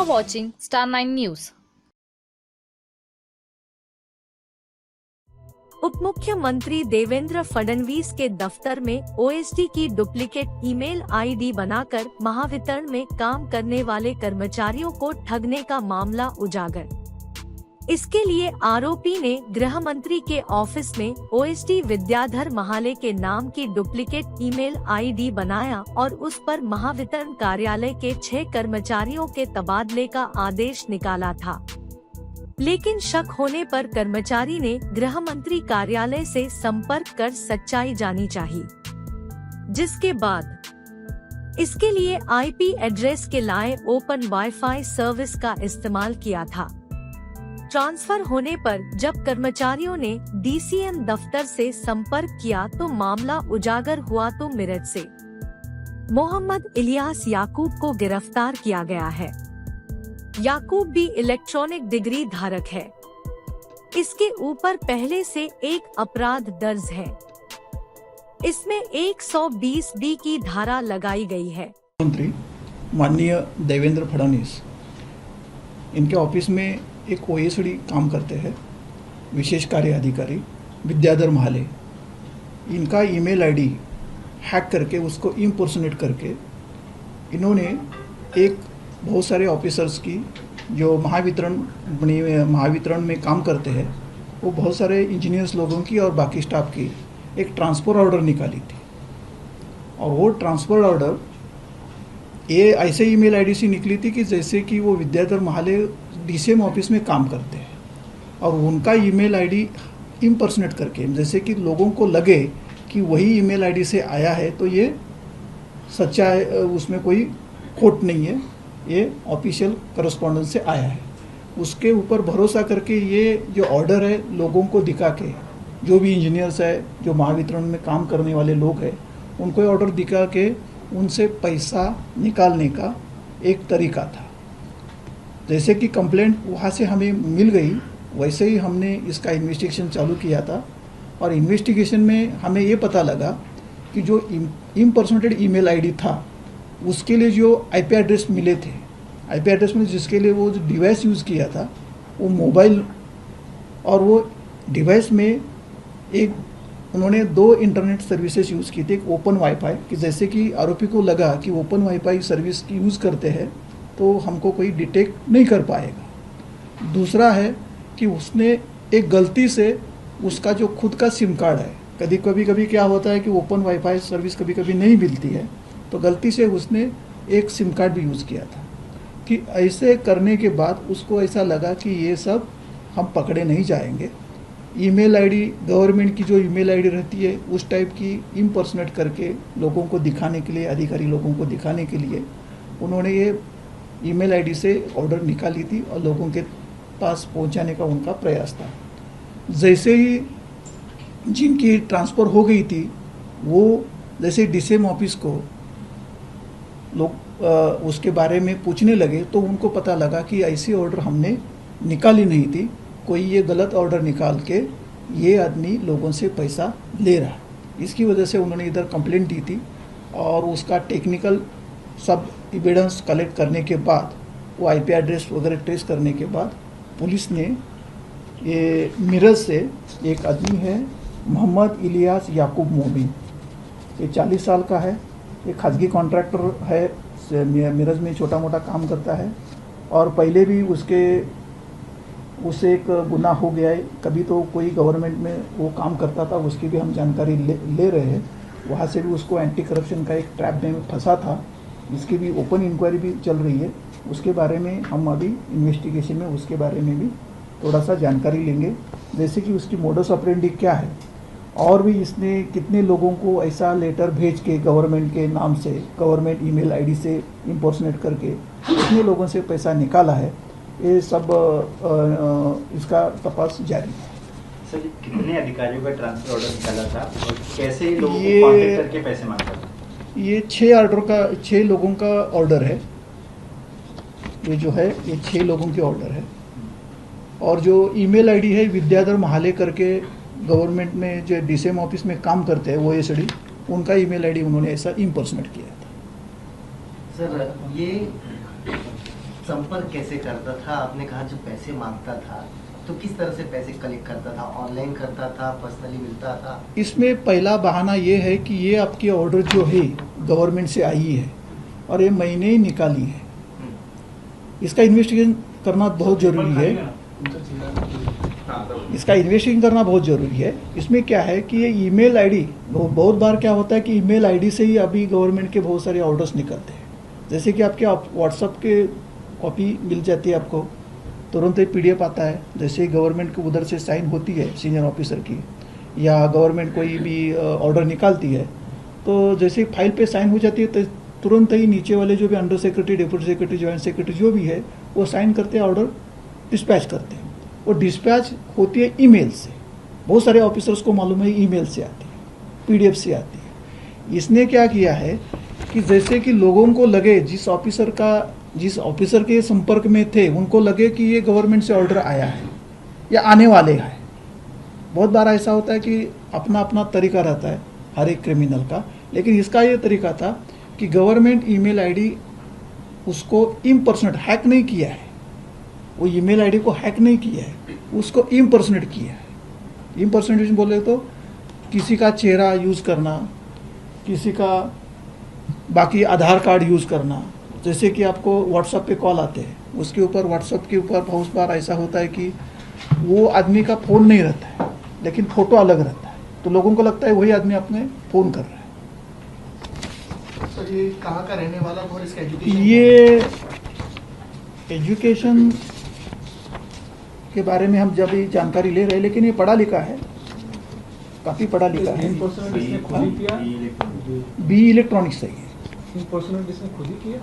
watching Star 9 News. उप मुख्यमंत्री देवेंद्र फडणवीस के दफ्तर में ओएसडी की डुप्लीकेट ईमेल आईडी बनाकर महावितरण में काम करने वाले कर्मचारियों को ठगने का मामला उजागर। इसके लिए आरोपी ने गृह मंत्री के ऑफिस में ओएसडी विद्याधर महाले के नाम की डुप्लीकेट ईमेल आईडी बनाया और उस पर महावितरण कार्यालय के 6 कर्मचारियों के तबादले का आदेश निकाला था। लेकिन शक होने पर कर्मचारी ने गृह मंत्री कार्यालय से संपर्क कर सच्चाई जानी चाहिए, जिसके बाद इसके लिए आईपी एड्रेस के लाए ओपन वाईफाई सर्विस का इस्तेमाल किया था। ट्रांसफर होने पर जब कर्मचारियों ने डीसीएम दफ्तर से संपर्क किया तो मामला उजागर हुआ तो मेरठ से मोहम्मद इलियास याकूब को गिरफ्तार किया गया है। याकूब भी इलेक्ट्रॉनिक डिग्री धारक है। इसके ऊपर पहले से एक अपराध दर्ज है। इसमें 120 डी की धारा लगाई गई है। मंत्री माननीय देवेंद्र फडणवीस इनके ऑफिस में एक ओएसडी काम करते हैं, विशेष कार्य अधिकारी विद्याधर महाले। इनका ईमेल आईडी हैक करके उसको इम्पर्सनेट करके इन्होंने एक बहुत सारे ऑफिसर्स की जो महावितरण में काम करते हैं, वो बहुत सारे इंजीनियर्स लोगों की और बाकी स्टाफ की एक ट्रांसफ़र ऑर्डर निकाली थी। और वो ट्रांसफ़र ऑर्डर ये ऐसे ईमेल आईडी से निकली थी कि जैसे कि वो विद्याधर महाले डीसीएम ऑफिस में काम करते हैं और उनका ईमेल आईडी इम्पर्सनेट करके, जैसे कि लोगों को लगे कि वही ईमेल आईडी से आया है तो ये सच्चा है, उसमें कोई खोट नहीं है, ये ऑफिशियल करस्पॉन्डेंस से आया है। उसके ऊपर भरोसा करके ये जो ऑर्डर है लोगों को दिखा के, जो भी इंजीनियर्स है, जो महावितरण में काम करने वाले लोग हैं, उनको ऑर्डर दिखा के उनसे पैसा निकालने का एक तरीका था। जैसे कि कंप्लेंट वहाँ से हमें मिल गई, वैसे ही हमने इसका इन्वेस्टिगेशन चालू किया था। और इन्वेस्टिगेशन में हमें ये पता लगा कि जो इम्पर्सनेटेड ईमेल आईडी था उसके लिए जो आईपी एड्रेस मिले थे, आईपी एड्रेस में जिसके लिए वो जो डिवाइस यूज़ किया था वो मोबाइल, और वो डिवाइस में एक उन्होंने 2 इंटरनेट सर्विसेज यूज़ की थी। एक ओपन वाईफाई कि जैसे कि आरोपी को लगा कि ओपन वाईफाई सर्विस की यूज़ करते हैं तो हमको कोई डिटेक्ट नहीं कर पाएगा। दूसरा है कि उसने एक गलती से उसका जो खुद का सिम कार्ड है, कभी क्या होता है कि ओपन वाईफाई सर्विस कभी नहीं मिलती है, तो गलती से उसने एक सिम कार्ड भी यूज़ किया था। कि ऐसे करने के बाद उसको ऐसा लगा कि ये सब हम पकड़े नहीं जाएंगे। ईमेल आईडी गवर्नमेंट की जो ईमेल आईडी रहती है उस टाइप की इम्पर्सनेट करके लोगों को दिखाने के लिए, अधिकारी लोगों को दिखाने के लिए उन्होंने ये ईमेल आईडी से ऑर्डर निकाली थी और लोगों के पास पहुंचाने का उनका प्रयास था। जैसे ही जिनकी ट्रांसफ़र हो गई थी वो जैसे डीसीएम ऑफिस को लोग उसके बारे में पूछने लगे तो उनको पता लगा कि ऐसी ऑर्डर हमने निकाली नहीं थी, कोई ये गलत ऑर्डर निकाल के ये आदमी लोगों से पैसा ले रहा। इसकी वजह से उन्होंने इधर कंप्लेंट दी थी और उसका टेक्निकल सब एविडेंस कलेक्ट करने के बाद, वो आईपी एड्रेस वगैरह ट्रेस करने के बाद पुलिस ने ये मेरठ से एक आदमी है मोहम्मद इलियास याकूब मोमिन, ये 40 साल का है, ये खाजगी कॉन्ट्रैक्टर है, मेरठ में छोटा मोटा काम करता है और पहले भी उससे एक गुनाह हो गया है। कभी तो कोई गवर्नमेंट में वो काम करता था, उसकी भी हम जानकारी ले रहे हैं। वहाँ से भी उसको एंटी करप्शन का एक ट्रैप में फंसा था, इसकी भी ओपन इंक्वायरी भी चल रही है। उसके बारे में हम अभी इन्वेस्टिगेशन में उसके बारे में भी थोड़ा सा जानकारी लेंगे, जैसे कि उसकी मोडस ऑपरेंडी क्या है और भी इसने कितने लोगों को ऐसा लेटर भेज के गवर्नमेंट के नाम से, गवर्नमेंट ईमेल आईडी से इम्पर्सनेट करके कितने लोगों से पैसा निकाला है, ये सब इसका तपास जारी है। सर, कितने अधिकारियों का ट्रांसफर ऑर्डर निकाला था और कैसे लोगों को कांटेक्ट करके पैसे मांगता था? ये 6 लोगों का ऑर्डर है। ये जो है ये 6 लोगों के ऑर्डर है। और जो ईमेल आईडी है विद्याधर महाले करके गवर्नमेंट में जो डीसीएम ऑफिस में काम करते हैं ओएसडी, उनका ईमेल आईडी उन्होंने ऐसा इम्पर्सनेट किया था। सर, ये संपर्क कैसे करता था? आपने कहा जो पैसे मांगता था, तो किस तरह से पैसे कलेक्ट करता था? ऑनलाइन करता था, पर्सनली मिलता था? इसमें पहला बहाना ये है कि ये आपकी ऑर्डर जो है गवर्नमेंट से आई है और ये महीने ही निकाली है। इसका इन्वेस्टिगेशन करना बहुत ज़रूरी है। इसका इन्वेस्टिगेशन करना बहुत ज़रूरी है। इसमें क्या है कि ये ईमेल आईडी, बहुत बार क्या होता है कि ईमेल आईडी से ही अभी गवर्नमेंट के बहुत सारे ऑर्डर्स निकलते हैं। जैसे कि आपके व्हाट्सएप के कॉपी मिल जाती है आपको, तुरंत ही पीडीएफ आता है। जैसे गवर्नमेंट को उधर से साइन होती है सीनियर ऑफिसर की, या गवर्नमेंट कोई भी ऑर्डर निकालती है, तो जैसे फाइल पे साइन हो जाती है तो तुरंत ही नीचे वाले जो भी under secretary, deputy secretary, joint secretary जो भी है वो साइन करते हैं, ऑर्डर डिस्पैच करते हैं। वो डिस्पैच होती है ईमेल से। बहुत सारे ऑफिसर्स को मालूम है ईमेल से आती है, पीडीएफ से आती है। इसने क्या किया है कि जैसे कि लोगों को लगे, जिस ऑफिसर के संपर्क में थे उनको लगे कि ये गवर्नमेंट से ऑर्डर आया है या आने वाले है। बहुत बार ऐसा होता है कि अपना अपना तरीका रहता है हर एक क्रिमिनल का, लेकिन इसका ये तरीका था कि गवर्नमेंट ईमेल आईडी उसको इम्पर्सनेट हैक नहीं किया है। वो ईमेल आईडी को हैक नहीं किया है, उसको इम्पर्सनेट किया है। इम्पर्सनेटेशन बोले तो किसी का चेहरा यूज़ करना, किसी का बाकी आधार कार्ड यूज़ करना। जैसे कि आपको व्हाट्सएप पे कॉल आते हैं, उसके ऊपर व्हाट्सएप के ऊपर बहुत बार ऐसा होता है कि वो आदमी का फ़ोन नहीं रहता है लेकिन फ़ोटो अलग रहता है, तो लोगों को लगता है वही आदमी अपने फ़ोन कर रहा है। तो ये कहाँ का रहने वाला और इसका एजुकेशन? ये एजुकेशन के बारे में हम जब जानकारी ले रहे हैं, लेकिन ये पढ़ा लिखा है, काफ़ी पढ़ा लिखा है। खुद ही किया? बी इलेक्ट्रॉनिक्स है ये। इन पर्सनल इसने खुद ही किया?